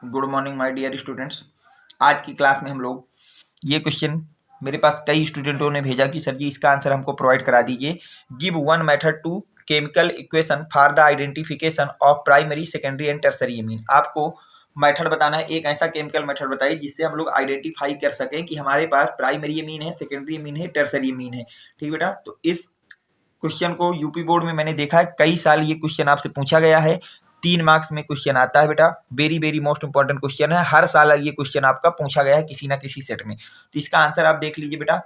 Good morning my dear students. आज की class में हम लोग ये क्वेश्चन मेरे पास कई स्टूडेंटों ने भेजा कि सर जी इसका आंसर हमको प्रोवाइड करा दीजिए। Give one method to chemical equation for the identification of primary secondary and tertiary amine. आपको मेथड बताना है, एक ऐसा केमिकल मेथड बताइए जिससे हम लोग आइडेंटिफाई कर सकें कि हमारे पास प्राइमरी एमीन है, सेकेंडरी एमीन है, टर्सरी एमीन है। ठीक बेटा, तो इस क्वेश्चन को यूपी बोर्ड में मैंने देखा है, कई साल ये क्वेश्चन आपसे पूछा गया है। 3 मार्क्स में क्वेश्चन आता है बेटा, very very most important question है। हर साल ये क्वेश्चन आपका पूछा गया है किसी ना किसी सेट में। तो इसका आंसर आप देख लीजिए बेटा।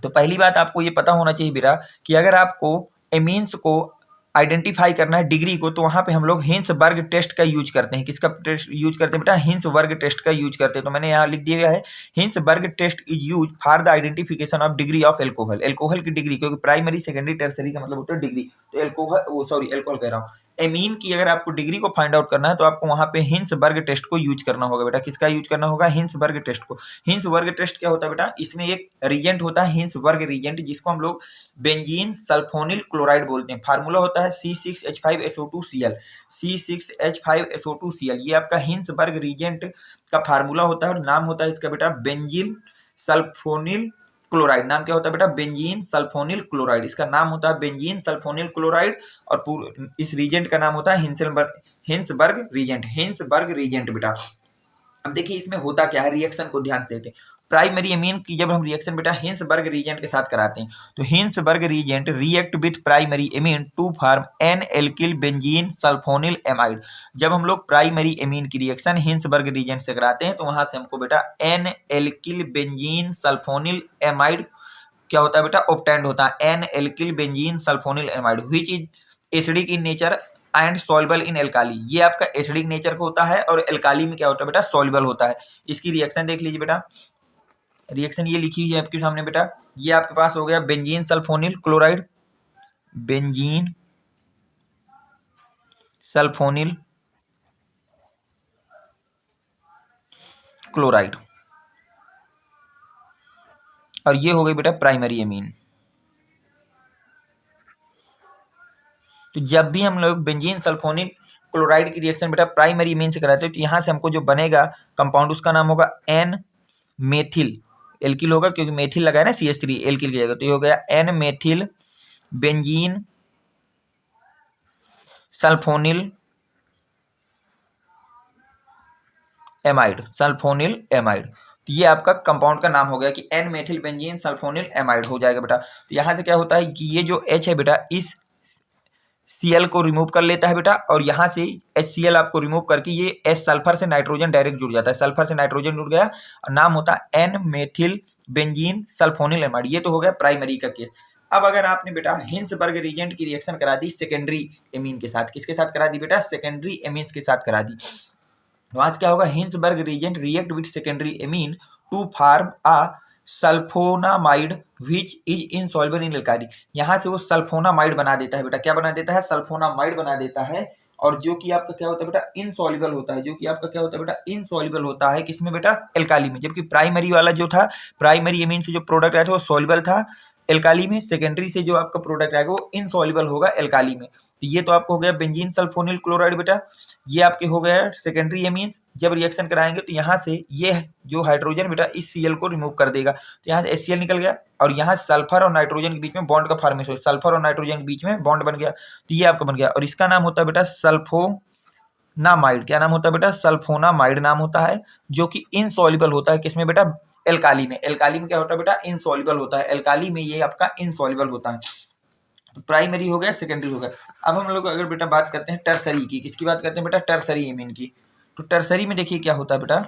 तो पहली बात आपको ये पता होना चाहिए बेटा कि अगर आपको एमीन्स को आइडेंटिफाई करना है डिग्री को, तो वहां पे हम लोग हिंसबर्ग टेस्ट का यूज करते हैं। किसका टेस्ट यूज करते हैं बेटा? हिंसबर्ग टेस्ट का यूज करते हैं। तो मैंने यहाँ लिख दिया गया है, Hinsberg test is use for the identification of degree of alcohol. Alcohol की डिग्री, क्योंकि प्राइमरी सेकेंडरी टर्सरी का मतलब होता है डिग्री। तो एल्कोहल कह रहा हूँ, एमीन की अगर आपको डिग्री को फाइंड आउट करना है तो आपको वहां पे हिंसबर्ग टेस्ट को यूज करना होगा बेटा। किसका यूज करना होगा? हिंसबर्ग टेस्ट को। हिंसबर्ग टेस्ट क्या होता है बेटा? इसमें एक रिएजेंट होता है हिंसबर्ग रिएजेंट, जिसको हम लोग बेंजीन सल्फोनिल क्लोराइड बोलते हैं। फार्मूला होता है C6H5SO2Cl। C6H5SO2Cl ये आपका हिंसबर्ग रिएजेंट का फार्मूला होता है और नाम होता है इसका बेटा बेंजीन सल्फोनिल क्लोराइड। नाम क्या होता है बेटा? Benzene sulphonyl chloride. इसका नाम होता है बेंजीन सल्फोनिल क्लोराइड और इस रीजेंट का नाम होता है हिंसबर्ग रीजेंट बेटा। अब देखिए इसमें होता क्या है, रिएक्शन को ध्यान देते हैं। प्राइमरी एमीन की जब हम रिएक्शन बेटा हिंसबर्ग रीजेंट के साथ कराते हैं, तो Hinsberg reagent react with primary amine to form N alkyl benzene sulphonyl amide. जब हम लोग प्राइमरी एमीन की रिएक्शन हिंसबर्ग रीजेंट से कराते हैं तो वहां से हमको बेटा N alkyl benzene sulphonyl amide क्या होता है बेटा? ऑब्टेंड होता है। N alkyl benzene sulphonyl amide which is acidic in nature and soluble in alkali. ये आपका एसिडिक नेचर का होता है और एल्काली में क्या होता है बेटा? सॉल्युबल होता है। इसकी रिएक्शन देख लीजिए बेटा। रिएक्शन ये लिखी हुई है आपके सामने बेटा। ये आपके पास हो गया benzene sulphonyl chloride, benzene sulphonyl chloride, और ये हो गई बेटा प्राइमरी एमीन। तो जब भी हम लोग बेंजीन सल्फोनिल क्लोराइड की रिएक्शन बेटा प्राइमरी एमीन से कराते हैं तो यहाँ से हमको जो बनेगा कंपाउंड उसका नाम होगा एन मेथिल। एल्किल होगा क्योंकि मेथिल लगा है ना, CH3 एल्किल की जगह। तो ये हो गया N methyl benzene sulphonyl amide, sulfonyl amide. तो ये आपका कंपाउंड का नाम हो गया कि N methyl benzene sulphonyl amide हो जाएगा बेटा। तो यहाँ से क्या होता है कि ये जो H है बेटा इस Cl को रिमूव कर लेता है बेटा, और यहाँ से HCl आपको रिमूव करके ये H सल्फर से नाइट्रोजन डायरेक्ट जुड़ जाता है। सल्फर से नाइट्रोजन जुड़ गया और नाम होता है N methyl benzene sulphonyl amide. ये तो हो गया प्राइमरी का केस। अब अगर आपने बेटा हिंसबर्ग रीजेंट की रिएक्शन करा दी सेकेंडरी एमीन के साथ, किसके साथ करा दी बेटा? सेकेंडरी एमीन्स के साथ करा दी। तो आज क्या होगा? Hinsberg reagent react with secondary amine to form a sulfonamide which is insoluble in alkali. यहाँ से वो सल्फोनामाइड बना देता है बेटा। क्या बना देता है? सल्फोनामाइड बना देता है, और जो कि आपका क्या होता है बेटा? इनसॉल्युबल होता है। जो कि आपका क्या होता है बेटा? इनसॉल्युबल होता है किसमें बेटा? एल्काली में। जबकि प्राइमरी वाला जो था, प्राइमरी एमीन से जो प्रोडक्ट आया था वो सॉल्युबल था एल्काली में। सेकेंडरी से जो आपका प्रोडक्ट आएगा वो इनसॉल्युबल होगा एल्काली में। तो ये तो आपको हो गया बेंजीन सल्फोनिल क्लोराइड बेटा। ये आपके हो गया सेकेंडरी एमीन्स। जब रिएक्शन कराएंगे तो यहाँ से ये जो हाइड्रोजन बेटा इस Cl को रिमूव कर देगा, तो यहाँ से HCl निकल गया और यहाँ सल्फर और नाइट्रोजन के बीच में बॉन्ड का फॉर्मेशन, सल्फर और नाइट्रोजन के बीच में बॉन्ड बन गया। तो ये आपका बन गया और इसका नाम होता है बेटा सल्फोनामाइड। क्या नाम होता है बेटा? सल्फोनामाइड नाम होता है, जो कि इनसॉल्युबल होता है किसमें बेटा? एल्काली में। एल्काली में क्या होता है बेटा? इनसॉल्युबल होता है। एल्काली में ये आपका इनसॉल्युबल होता है। तो प्राइमरी हो गया, सेकेंडरी हो गया। अब हम लोग अगर बेटा बात करते हैं टर्सरी की, किसकी बात करते हैं बेटा? टर्सरी एमीन की। तो टर्सरी में देखिए क्या होता है बेटा।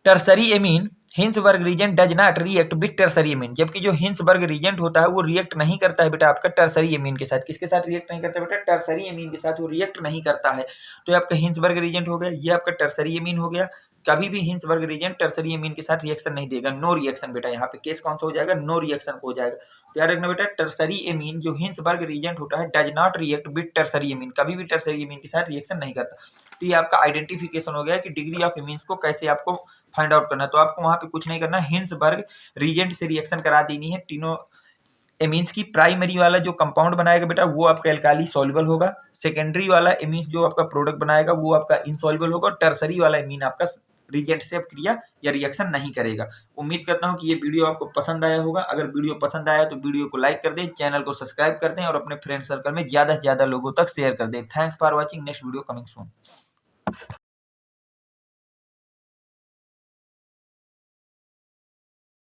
Tertiary amine Hinsberg reagent does not react with tertiary amine. जबकि जो हिंसबर्ग रीजेंट होता है वो रिएक्ट नहीं करता है बेटा आपका टर्सरी एमीन के साथ। किसके साथ रिएक्ट नहीं करता बेटा? टर्सरी एमीन के साथ वो रिएक्ट नहीं करता है। तो ये आपका हिंसबर्ग रीजेंट हो गया, ये आपका टर्सरी एमीन हो गया। कभी भी हिंसबर्ग रीजेंट टर्सरी एमीन के साथ रिएक्शन नहीं देगा। नो रिएक्शन बेटा। यहाँ पे केस कौन सा हो जाएगा? नो रिएक्शन हो जाएगा। याद रखना बेटा, टर्सरी एमीन जो हिंसबर्ग रीजेंट होता है does not react with tertiary amine. कभी भी टर्सरी एमीन के साथ रिएक्शन नहीं करता। तो ये आपका आइडेंटिफिकेशन हो गया कि डिग्री ऑफ एमीन्स को कैसे आपको फाइंड आउट करना है। तो आपको वहां पे कुछ नहीं करना, हिंसबर्ग रीजेंट से रिएक्शन करा देनी है तीनों एमीन्स की प्राइमरी वाला जो कंपाउंड बनाएगा बेटा वो आपका एल्काली सॉल्युबल होगा, सेकेंडरी वाला एमीन जो आपका प्रोडक्ट बनाएगा वो आपका इनसॉल्युबल होगा, और टर्सरी वाला एमीन आपका रिएजेंट से अब क्रिया या रिएक्शन नहीं करेगा। उम्मीद करता हूं कि ये वीडियो आपको पसंद आया होगा। अगर वीडियो पसंद आया तो वीडियो को लाइक कर दें, चैनल को सब्सक्राइब कर दें और अपने फ्रेंड सर्कल में ज्यादा से ज्यादा लोगों तक शेयर कर दें। Thanks for watching, next video coming soon.